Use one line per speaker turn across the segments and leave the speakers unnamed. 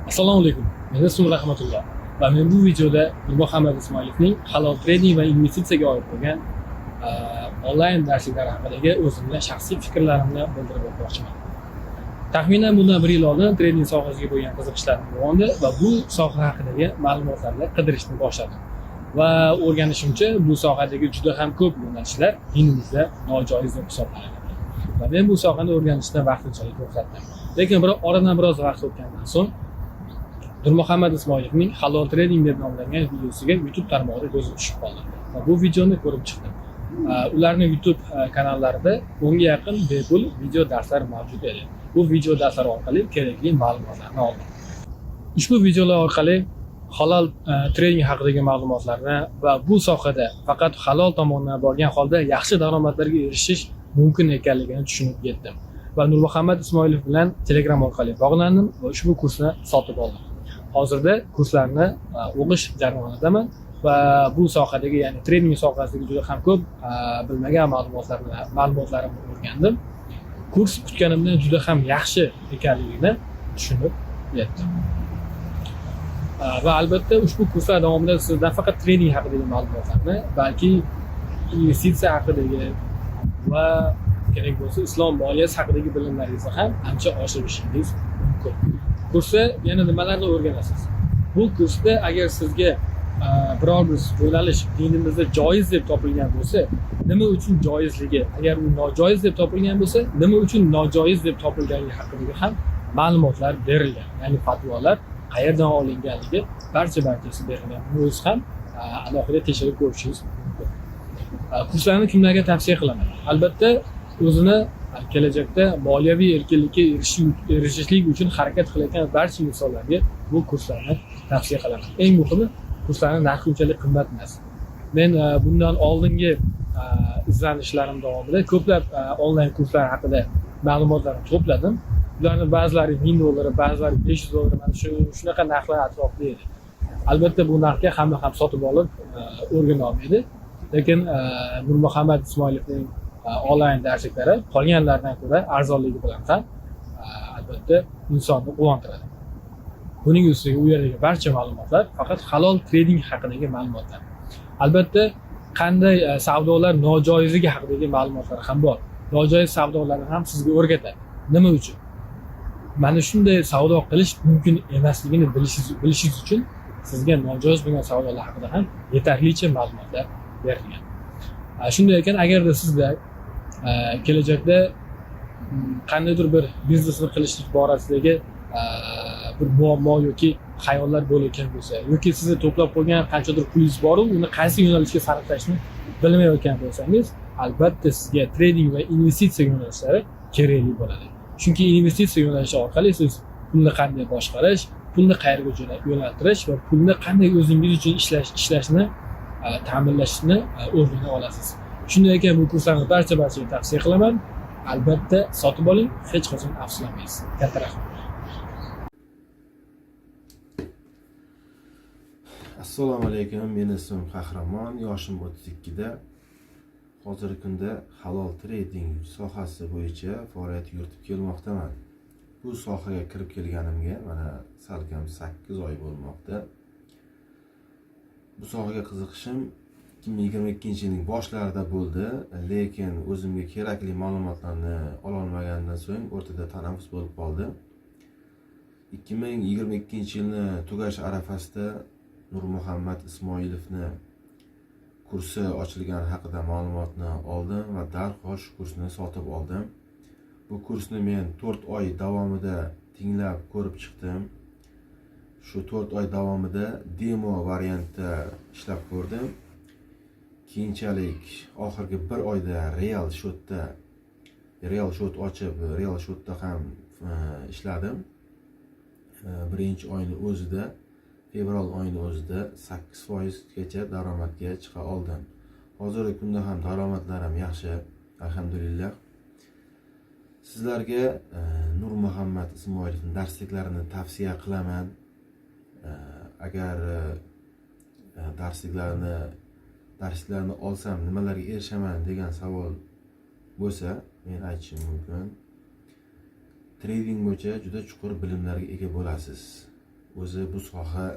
Assalomu alaykum. Men Rasul Rahmatulloh va men bu videoda Nurmuhammad Ismoilovning halol trading va investitsiyaga oid bo'lgan onlayn darsliklari haqidagi o'zimning shaxsiy fikrlarimni bildirib o'tmoqchiman. Taxminan bundan 1 yil oldin trading sohasiga bo'lgan qiziqishlarim uyg'ondi va bu soha haqidagi ma'lumotlarni qidirishni boshladim. Va o'rganishimcha bu sohadagi juda ham ko'p yo'nalishlar dinimizda nojoiz deb hisoblanadi. Va men bu sohani o'rganishdan vaqtinchalik to'xtatdim. Lekin oradan biroz vaqt o'tgandan so'ng Nurmuhammad Ismoilovning halol trading deb nomlangan videosiga YouTube tarmog'ida ko'zim tushib qoldi va bu videoni ko'rib chiqdim. Ularning YouTube kanallarida 10 ga yaqin bepul video darslar mavjud edi. Bu video darslar orqali kerakli ma'lumotlarni oldim. Ushbu videolar orqali halol trading haqidagi ma'lumotlarni va bu sohada faqat halol tomondan borgan holda yaxshi daromadlarga erishish mumkin ekanligini tushunib yetdim. Va Nurmuhammad Ismoilov bilan Telegram orqali bog'landim va ushbu kursni sotib oldim. Hozirda kurslarni o'qish jarayonidaman va bu sohadagi, ya'ni trading sohasidagi juda ham ko'p bilmagan ma'lumotlarimni o'rgandim. Kurs kutganimdan juda ham yaxshi ekanligini tushunib yetdim. Va albatta ushbu kurslar davomida sizdan faqat trading haqidagi ma'lumotlarni, balki investitsiya haqidagi va kerak bo'lsa islom moliyasi haqidagi bilimlaringizni ham ancha oshirishingiz mumkin. Kursda yana nimalarni o'rganasiz? Bu kursda agar sizga biror bir yo'nalish dinimizda joiz deb topilgan bo'lsa, nima uchun joizligi, agar u nojoiz deb topilgan bo'lsa, nima uchun nojoiz deb topilganligi haqidagi ham ma'lumotlar berilgan. Ya'ni fatvolar qayerdan olinganligi barchasi berilgan. Buni o'zi ham alohida tekshirib ko'rishingiz mumkin. Kurslarni kimlarga tavsiya qilaman? Albatta o'zini kelajakda moliyaviy erkinlikka erishishlik uchun harakat qilayotgan barcha insonlarga bu kurslarni tavsiya qilaman. Eng muhimi, kurslarning narxi unchalik qimmat emas. Men bundan oldingi izlanishlarim davomida ko'plab onlayn kurslar haqida ma'lumotlarni to'pladim. Ularning ba'zilari $1000, ba'zilari $500, mana shunaqa narxlar atrofida edi. Albatta bu narxga hamma ham sotib olib o'rgana olmaydi. Lekin Nurmuhammad Ismoilovning onlayn darsliklari qolganlardan ko'ra arzonligi bilan ham albatta insonni quvontiradi. Buning ustiga u yerdagi barcha ma'lumotlar faqat halol trading haqidagi ma'lumotlar. Albatta qanday savdolar nojoizligi haqidagi ma'lumotlar ham bor. Nojoiz savdolarni ham sizga o'rgatadi. Nima uchun? Mana shunday savdo qilish mumkin emasligini bilishingiz uchun sizga nojoiz bo'lgan savdolar haqida ham yetarlicha ma'lumotlar berilgan. Shunday ekan, agarda sizda kelajakda qandaydir bir biznesni qilishlik borasidagi bir muammo yoki xayollar bo'layotgan bo'lsa, yoki sizni to'plab qo'ygan qanchadir pulingiz bor-u, uni qaysi yo'nalishga sarflashni bilmayotgan bo'lsangiz, albatta sizga trading va investitsiya yo'nalishlari kerakli bo'ladi. Chunki investitsiya yo'nalishi orqali siz pulni qanday boshqarish, pulni qayerga yo'naltirish va pulni qanday o'zingiz uchun ishlashni ta'minlashni o'rgana olasiz. Shunday ekan, bu kurslarni barchaga tavsiya qilaman. Albatta sotib oling, hech qachon afsuslanmaysiz. Katta rahmat.
Assalomu alaykum, men ismim Qahramon, yoshim 32 da. Hozirgi kunda halol trading sohasi bo'yicha faoliyat yuritib kelmoqdaman. Bu sohaga kirib kelganimga mana salkam 8 oy bo'lmoqda. Bu sohaga qiziqishim 2022-yilning boshlarida bo'ldi, lekin o'zimga kerakli ma'lumotlarni ola olmagandan so'ng o'rtada tanaffus bo'lib qoldi. 2022-yilni tugash arafasida Nurmuhammad Ismoilovni kursi ochilgani haqida ma'lumotni oldim va darhol shu kursni sotib oldim. Bu kursni men 4 oy davomida tinglab ko'rib chiqdim. Shu 4 oy davomida demo variantda ishlab ko'rdim. Keyinchalik oxirgi 1 oyda real shot ochib, real shotda ham ishladim. Birinchi oyning o'zida, fevral oyining o'zida 8% gacha daromadga chiqa oldim. Hozirgi kunda ham daromadlarim yaxshi, alhamdulillah. Sizlarga Nurmuhammad Ismoilovning darsliklarini tavsiya qilaman. Agar darsliklarni olsam nimalarga erishaman degan savol bo'lsa, men aytishim mumkin. Trading bo'yicha juda chuqur bilimlarga ega bo'lasiz. o'zi bu soha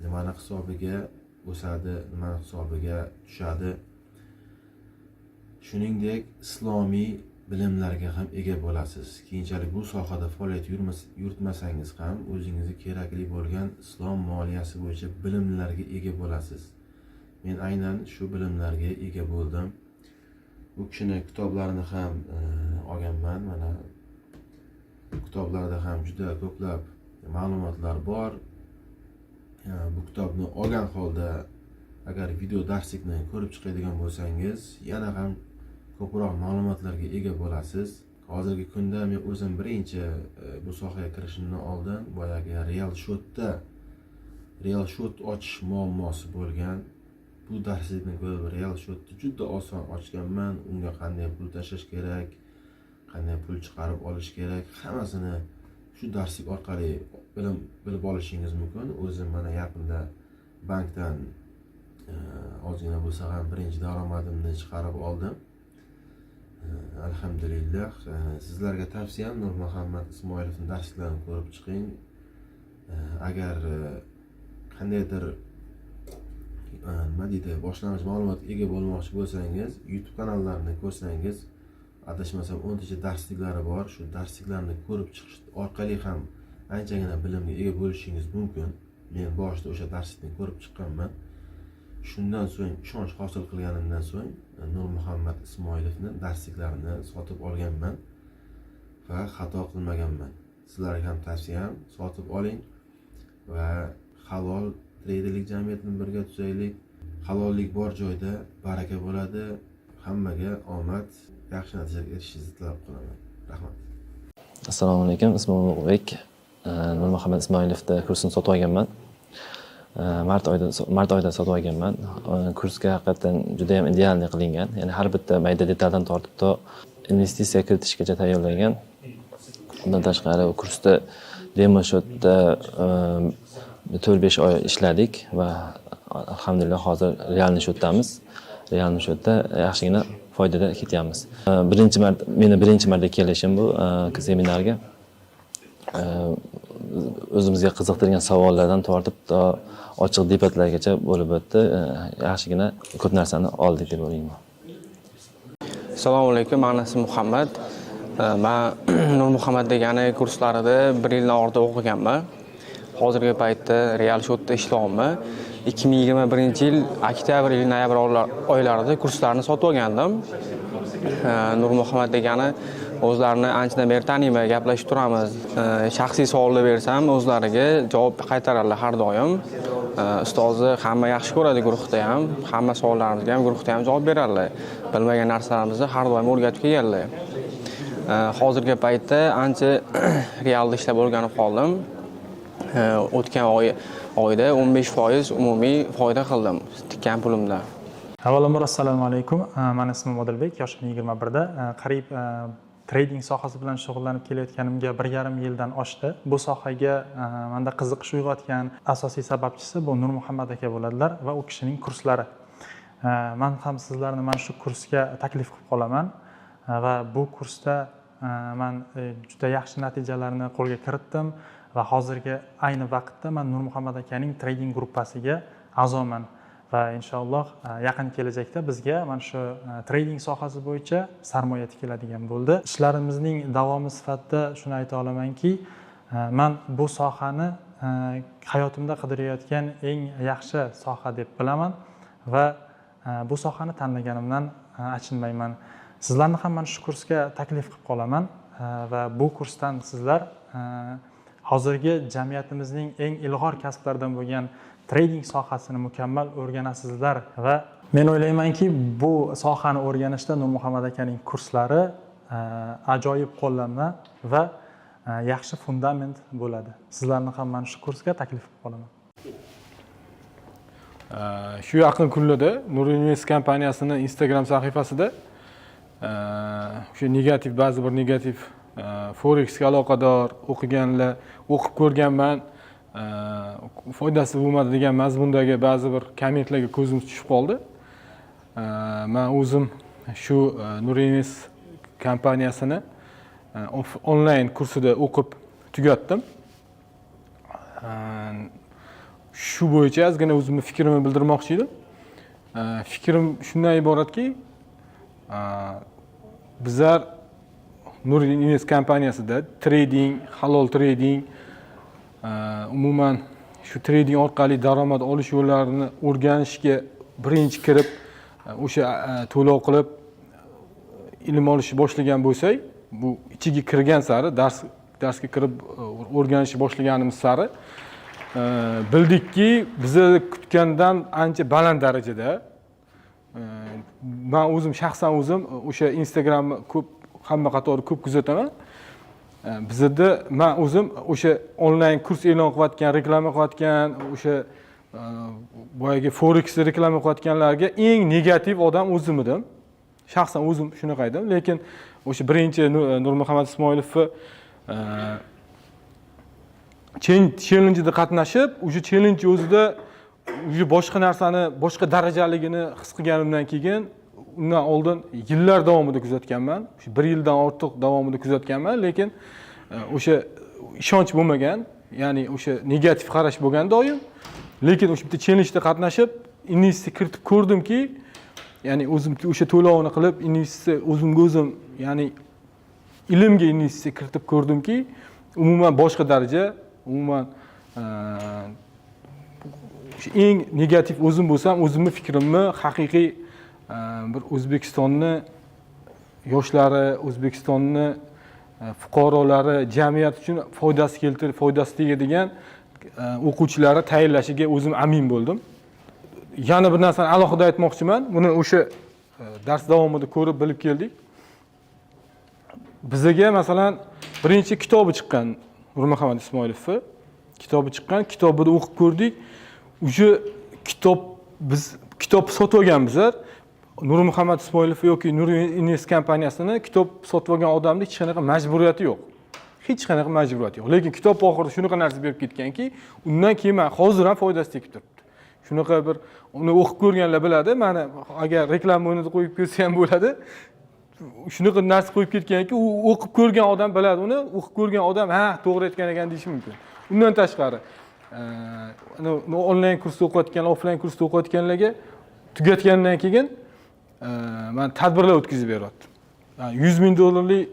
nimani hisobiga o'sadi, nimani hisobiga tushadi. Shuningdek, islomiy bilimlarga ham ega bo'lasiz. Keyinchalik bu sohada faoliyat yuritmasangiz ham o'zingizga kerakli bo'lgan islom moliyasi bo'yicha bilimlarga ega bo'lasiz. Men aynan shu bilimlarga ega bo'ldim. Bu kishini kitoblarini ham olganman. Mana kitoblarda ham juda ko'plab ma'lumotlar bor. Bu kitobni olgan holda agar video darslikni ko'rib chiqadigan bo'lsangiz, yana ham ko'proq ma'lumotlarga ega bo'lasiz. Hozirgi kunda men o'zim birinchi bu sohaga kirishimdan oldin boyagi real shot ochish muammosi bo'lgan. Bu darslikni ko'rib real shotni juda oson ochganman. Unga qanday pul tashlash kerak, qanday pul chiqarib olish kerak, hammasini shu darslik orqali bilib olishingiz mumkin. O'zim mana yaqinda bankdan ozgina bo'lsa ham birinchi daromadimni chiqarib oldim. Alhamdulillah. Sizlarga tavsiyam Nurmuhammad Ismoilovning darslarini ko'rib chiqing. Agar qandaydir boshlang'ich ma'lumotga ega bo'lmoqchi bo'lsangiz, YouTube kanallarini ko'rsangiz, adashmasam 10 tacha darsliklari bor. Shu darsliklarni ko'rib chiqish orqali ham anchagina bilimga ega bo'lishingiz mumkin. Men boshida o'sha darslikni ko'rib chiqqanman. Shundan so'ng ishonch hosil qilganimdan so'ng Nurmuhammad Ismoilovning darsliklarini sotib olganman va xato qilmaganman. Sizlarga ham tavsiyam, sotib oling va halol treyderlik jamiyatini birga tuzaylik. Halollik bor joyda baraka bo'ladi. Hammaga omad, yaxshi natijaga erishishingizni tilab qolaman. Rahmat.
Assalomu alaykum. Ismim Ulug'bek. Nurmuhammad Ismoilovning kursini sotib olganman. Mart oyida sotib olganman. Kursga haqiqatan juda ham idealniy qilingan. Ya'ni har bitta mayda detaldan tortib to investitsiya kiritishgacha tayyorlangan. Bundan tashqari kursda demo shotda 4-5 oy ishladik va alhamdulillah hozir realniy shotdamiz. Realniy shotda yaxshigina foydada ketyapmiz. Meni birinchi marta kelishim bu seminarga. O'zimizga qiziqtirgan savollardan tortib to ochiq debatlargacha bo'lib o'tdi. Yaxshigina ko'p narsani oldik deb o'ylayman.
Assalomu alaykum. Men ismim Muhammad. Men Nurmuhammad degani kurslarida 1 yildan ortiq o'qiganman. Hozirgi paytda real shotda ishlayapman. 2021-yil oktyabr yil noyabr oylarida kurslarni sotib olgandim. Nurmuhammad degani o'zlarini anchadan beri taniyman, gaplashib turamiz. Shaxsiy savollar bersam, o'zlariga javob qaytaradilar har doim. Ustozi hamma yaxshi ko'radi guruhda ham, hamma savollarimizga ham guruhda ham javob beradilar. Bilmagan narsalarimizni har doim o'rgatib kelganlar. Hozirgi paytda ancha realda ishlab o'rganib qoldim. O'tgan oyda 15% umumiy foyda qildim tikkan pulimdan.
Avvalambor assalomu alaykum. Men ismim Odilbek, yoshim 21da. Qariyb trading sohasi bilan shug'ullanib kelayotganimga 1,5 yildan oshdi. Bu sohaga menda qiziqish uyg'otgan asosiy sababchisi bu Nurmuhammad aka bo'ladilar va u kishining kurslari. Men ham sizlarni mana shu kursga taklif qilib qolaman va bu kursda men juda yaxshi natijalarni qo'lga kiritdim va hozirgi ayni vaqtda men Nurmuhammad akaning trading gruppasiga a'zoman. Va inshaalloh yaqin kelajakda bizga mana shu trading sohasi bo'yicha sarmoya tikiladigan bo'ldi. Ishlarimizning davomi sifatida shuni ayta olamanki, men bu sohani hayotimda qidirayotgan eng yaxshi soha deb bilaman va bu sohani tanlaganimdan achinmayman. Sizlarni ham mana shu kursga taklif qilib qolaman va bu kursdan sizlar hozirgi jamiyatimizning eng ilg'or kasblaridan bo'lgan trading sohasini mukammal o'rganasizlar va men o'ylaymanki, bu sohani o'rganishda Nurmuhammad akaning kurslari ajoyib qo'llanma va yaxshi fundament bo'ladi. Sizlarni ham mana shu kursga taklif qilib qolaman.
Shu yaqin kunlarda Nur Invest kompaniyasining Instagram sahifasida o'sha ba'zi bir negativ Forexga aloqador o'qib ko'rganman, foydasi bo'lmadi degan mazmundagi ba'zi bir kommentlarga ko'zim tushib qoldi. Men o'zim shu Nur Invest kompaniyasini onlayn kursida o'qib tugatdim. shu bo'yicha ozgina o'zimni fikrimni bildirmoqchi edim. Fikrim shundan iboratki, bizlar Nur Invest kompaniyasida trading, halol trading, umuman shu trading orqali daromad olish yo'llarini o'rganishga birinchi kirib, o'sha to'lov qilib ilm olishni boshlagan bo'lsak, bu ichiga kirgan sari, darsga kirib o'rganishni boshlaganimiz sari bildikki, bizni kutgandan ancha baland darajada. Men o'zim shaxsan o'zim o'sha Instagramni ko'p hamma qatori ko'p kuzataman. Bizda men o'zim o'sha onlayn kurs e'lon qilayotgan, reklama qilayotgan, o'sha boyagi forex reklama qilayotganlarga eng negativ odam o'zim edim. Shaxsan o'zim shunaqa edim, lekin o'sha birinchi Nurmuhammad Ismoilovni challenge'da qatnashib, o'sha challenge o'zida boshqa narsani, boshqa darajaligini his qilganimdan keyin, undan oldin yillar davomida kuzatganman. Shu 1 yildan ortiq davomida kuzatganman, lekin o'sha ishonch bo'lmagan, ya'ni o'sha negativ qarash bo'lgan doim. Lekin o'sha bitta challenge'da qatnashib, investitsiya kiritib ko'rdimki, ya'ni o'zim o'sha to'lovni qilib, investitsiya o'zimga o'zim, ya'ni ilmga investitsiya kiritib ko'rdimki, umuman boshqa daraja, umuman eng negativ o'zim bo'lsam, o'zimning fikrimni haqiqiy bir O'zbekistonni yoshlari, O'zbekistonni fuqarolari, jamiyat uchun foydasi tegadigan o'quvchilari tayinlashiga o'zim amin bo'ldim. Yana bir narsani alohida aytmoqchiman. Buni o'sha dars davomida ko'rib bilib keldik. Bizga masalan birinchi kitobi chiqqan, Nurmuhammad Ismoilovni kitobi chiqqan, kitobida o'qib ko'rdik. O'sha biz kitob sotib olganmizlar. Nurmuhammad Ismoilov yoki Nur Invest kompaniyasini kitob sotib olgan odamning hech qanaqa majburiyati yo'q. Hech qanaqa majburiyati yo'q. Lekin kitob oxirida shunaqa narsa berib ketganki, undan keyin men hozir ham foydasi tegib turibdi. Shunaqa bir uni o'qib ko'rganlar biladi. Mana agar reklama o'rnida qo'yib ko'rsa ham bo'ladi. Shunaqa narsa qo'yib ketganki, u o'qib ko'rgan odam biladi uni, o'qib ko'rgan odam ha, to'g'ri aytgan ekan deyish mumkin. Undan tashqari onlayn kursda o'qiyotgan, offlayn kursda o'qiyotganlarga tugatgandan keyin men tadbirlar o'tkazib beryapti. $100,000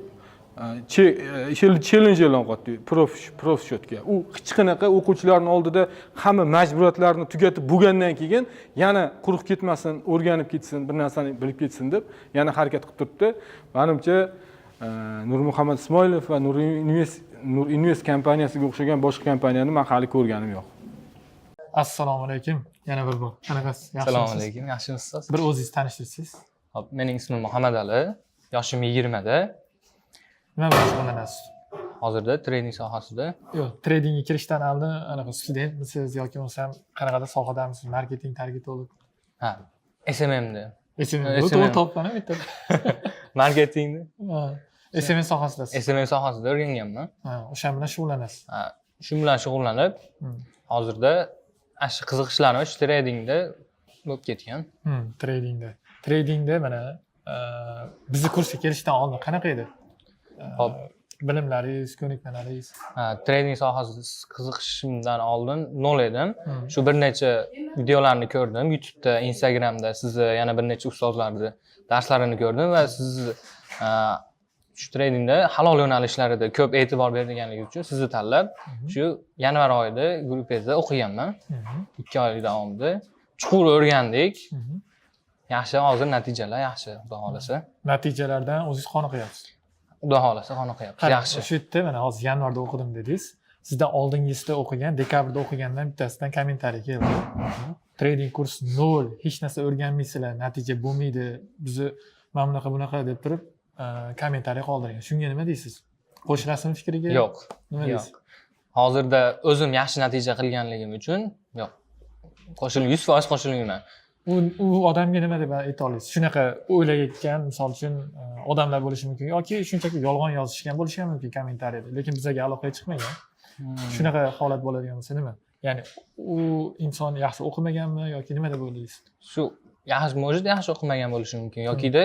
challenge e'lon qildi prof shotga. U hech qanaqa o'quvchilarning oldida hamma majburiyatlarni tugatib bo'lgandan keyin yana quruq ketmasin, o'rganib ketsin, bir narsani bilib ketsin deb yana harakat qilib turibdi. Menimcha Nurmuhammad Ismoilov va Nur Invest kompaniyasiga o'xshagan boshqa kompaniyani men hali ko'rganim yo'q.
Assalomu alaykum. Yana bir bor. Qanaqasiz?
Assalomu alaykum. Yaxshimisiz?
Bir o'zingizni tanishtirsangiz.
Hop, mening ismim Muhammad Ali. Yoshim 20 da.
Nima bilan shug'ullanasiz?
Hozirda trading sohasida.
Yo'q, tradingga kirishdan oldin anaqa studentmisiz yoki bo'lmasam qanaqadir sohadamisiz? Marketing targetolog.
Ha, SMMda.
To'g'ri topgan bitta.
Marketingda.
SMM sohasidasiz.
SMM sohasida o'rganganman.
Ha, o'sha bilan shug'ullanasiz.
Ha, shu bilan shug'ullanib, hozirda shu qiziqishlarim shu tradingda bo'lib ketgan.
Tradingda mana bizni kursga kelishdan oldin qanaqa edi?
Hop,
bilimlaringiz, ko'nikmalaringiz?
Ha, trading sohasiga qiziqishimdan oldin nol edim. Shu bir necha videolarni ko'rdim, YouTube'da, Instagram'da sizni yana bir necha ustozlarning darslarini ko'rdim va siz shu tradingda halol yo'nalishlarida ko'p e'tibor berganligi uchun sizni tanlab, shu yanvar oyida gruppangizda o'qiganman. 2 oylik davomida chuqur o'rgandik. Yaxshi, hozir natijalar yaxshi, xudo xolasa.
Natijalardan o'zingiz qoniqyapsiz?
Xudo xolasa qoniqyapti. Yaxshi.
Shu yerda mana hozir yanvarda o'qidim dedingiz. Sizdan oldingisida o'qigan, dekabrda o'qigandan bittasidan kommentariy keldi. Trading kurs 0, hech narsa o'rganmaysizlar, natija bo'lmaydi. Bizni mana bunaqa deb turib kommentariy qoldirgan. Shunga nima deysiz? Qo'shilasiz fikriga?
Yo'q.
Nima deysiz?
Hozirda o'zim yaxshi natija qilganligim uchun yo'q. 100% qo'shilmayman.
U odamga nima deb ayta olasiz? Shunaqa o'ylayotgan, misol uchun odamlar bo'lishi mumkin yoki shunchaki yolg'on yozishgan bo'lishi ham mumkin kommentariyada, lekin bizga aloqaga chiqmagan. Shunaqa holat bo'ladigan bo'lsa nima? Ya'ni u inson yaxshi o'qimaganmi yoki nima deb o'ylaysiz?
Shu yaxshi, может, yaxshi o'qimagan bo'lishi mumkin yokida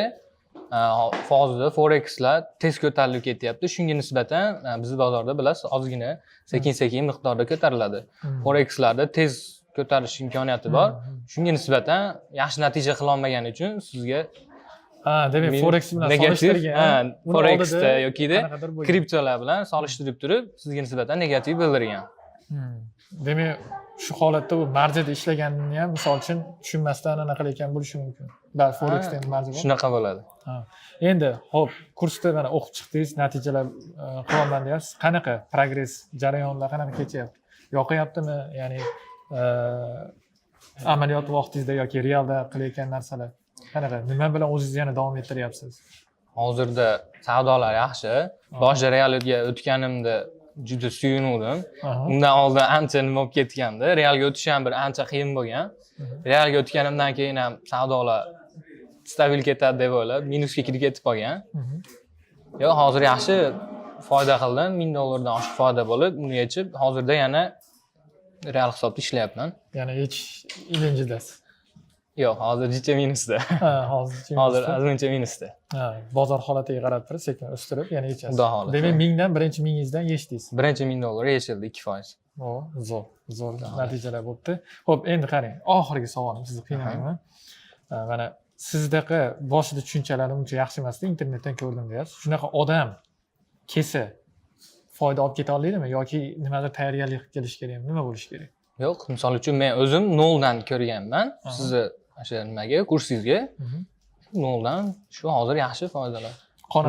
hozirda forexlar tez ko'tarilib ketyapti. Shunga nisbatan bizni bozorda bilasiz, ozgina sekin-sekin miqdorda ko'tariladi. Forexlarda tez ko'tarish imkoniyati bor. Shunga nisbatan yaxshi natija qila olmagani uchun sizga
demak forex bilan
solishtirgan, forexda yoki kriptolar bilan solishtirib turib, sizga nisbatan negativ bildirgan.
Demak, shu holatda u marjada ishlaganini ham misol uchun tushunmasdan anaqa qilayotgan bo'lishi mumkin. Ba'zi forexda ham marja bor.
Shunaqa bo'ladi.
Endi, xo'p, kursda mana o'qib chiqdingiz, natijalar qilyapman deyapsiz. Qanaqa progress jarayonlar qanaqa kechyapti? Yoqyaptimi? Ya'ni amaliyot vaqtingizda yoki realda qilayotgan narsalar qanaqa? Nima bilan o'zingizni yana davom ettiryapsiz?
Hozirda savdolar yaxshi. Boshida realga o'tganimda juda suyunuvdim. Undan oldin ancha nima bo'lib ketgandi. Realga o'tish ham bir ancha qiyin bo'lgan. Realga o'tganimdan keyin ham savdolar stabil ketadi deb o'ylab, minusga kirib ketib qolgan. Yo'q, hozir yaxshi foyda qildim. $1000 dan oshiq foyda bo'lib, uni yechib, hozirda yana real hisobda ishlayapman.
Ya'ni hech ilinjidasiz.
Yo'q, hozir jicha minusda. Hozir ozmuncha minusda.
Bozor holatiga qarab turib, sekin o'stirib, yana yechasiz.
Xudo xohlasa.
Demak, 1000 dan birinchi 1000ingizdan yechdingiz.
Birinchi $1000 yechildi 2%.
Zo'r natijalar bo'libdi. Xo'p, endi qarang, oxirgi savolim, sizni qiynamayman. Mana sizdaqa boshida tushunchalarim uncha yaxshi emasdi, internetdan ko'rdim deyapsiz. Shunaqa odam kelsa foyda olib keta oladimi yoki nimadir tayyorgarlik qilib kelish kerakmi? Nima bo'lishi kerak?
Yo'q, misol uchun men o'zim noldan ko'rganman. Sizni o'sha nimaga, kursingizga noldan shu hozir yaxshi foydalar.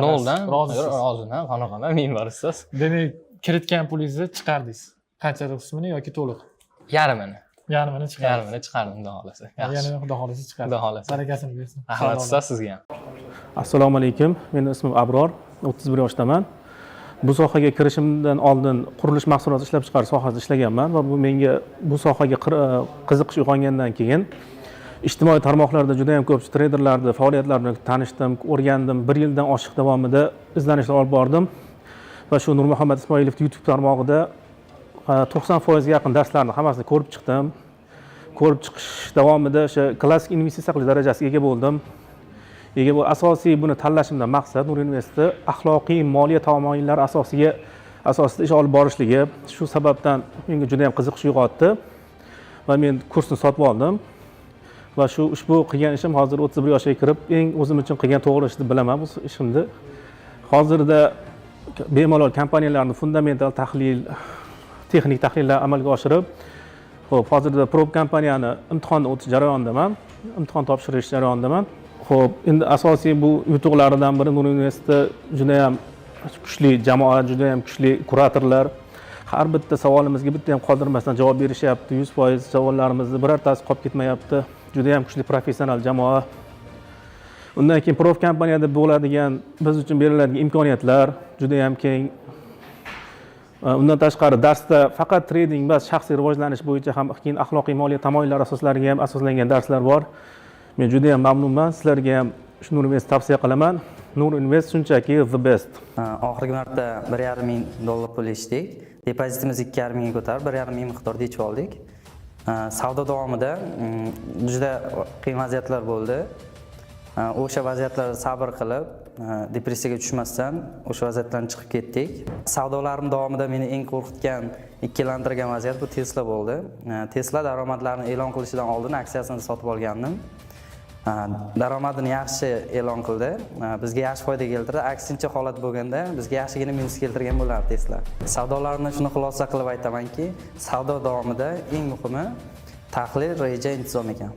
Noldan roziman, qanaqaman, men borsiz.
Demak, kiritgan pulingizni chiqardingiz. Qancha qismini yoki to'liq?
Yarmini.
Yarmini chiqardim.
Yarmini chiqardim, xudo xohlasa.
Yana xudo xohlasa chiqardim.
Xudo xohlasa.
Barakasini bersin.
Rahmat sizga ham.
Assalomu alaykum. Mening ismim Abror, 31 yoshdaman. Bu sohaga kirishimdan oldin qurilish mahsulot ishlab chiqarish sohasida ishlaganman va bu menga bu sohaga qiziqish uyg'ongandan keyin ijtimoiy tarmoqlarda juda ham ko'p treyderlarni faoliyatlarini tanishdim, o'rgandim. 1 yildan oshiq davomida izlanishlar olib bordim va shu Nurmuhammad Ismoilov YouTube tarmog'ida 90% ga yaqin darslarni hammasini ko'rib chiqdim. Ko'rib chiqish davomida o'sha klassik investitsiya qilish darajasiga ega bo'ldim. Asosiy buni tanlashimdan maqsad Nur Investda axloqiy moliya tamoyillari asosida ish olib borishligi. Shu sababdan menga juda ham qiziqish uyg'otdi va men kursni sotib oldim. Va shu ushbu qilgan ishim hozir 31 yoshga kirib, eng o'zim uchun qilgan to'g'ri ishni bilaman bu ishimni. Hozirda bemalol kompaniyalarning fundamental tahlil, texnik tahlillar amalga oshirib, xo'p, hozirda prob kompaniyani imtihondan o'tish jarayonidaman, imtihon topshirish jarayonidaman. Xo'p, endi asosiy bu yutuqlaridan biri Nur Investda juda ham kuchli jamoa, juda ham kuchli kuratorlar. Har bitta savolimizga bitta ham qoldirmasdan javob berishyapti. 100% savollarimizni birortasi qolib ketmayapti. Juda ham kuchli professional jamoa. Undan keyin prof kompaniyada bo'ladigan biz uchun beriladigan imkoniyatlar juda ham keng. Undan tashqari darsda faqat trading emas, shaxsiy rivojlanish bo'yicha ham keyin axloqiy moliya tamoyillari asoslariga ham asoslangan darslar bor. Men juda ham mamnunman. Sizlarga ham shu Nur Invest tavsiya qilaman. Nur Invest shunchaki the best.
Oxirgi marta $1,500 pul yechdik. Depozitimiz 2,5 mingga ko'tarib, 1,5 ming miqdorda yechib oldik. Savdo davomida juda qiyin vaziyatlar bo'ldi. O'sha vaziyatlarda sabr qilib, depressiyaga tushmasdan o'sha vaziyatdan chiqib ketdik. Savdolarim davomida meni eng qo'rqitgan, ikkilantirgan vaziyat bu Tesla bo'ldi. Tesla daromadlarini e'lon qilishidan oldin aksiyasini sotib olgandim. Daromadini yaxshi e'lon qildi, bizga yaxshi foyda keltirdi. Aksincha holat bo'lganda bizga yaxshigina minus keltirgan bo'lardi Tesla. Savdolarni shuni xulosa qilib aytamanki, savdo davomida eng muhimi tahlil, reja, intizom ekan.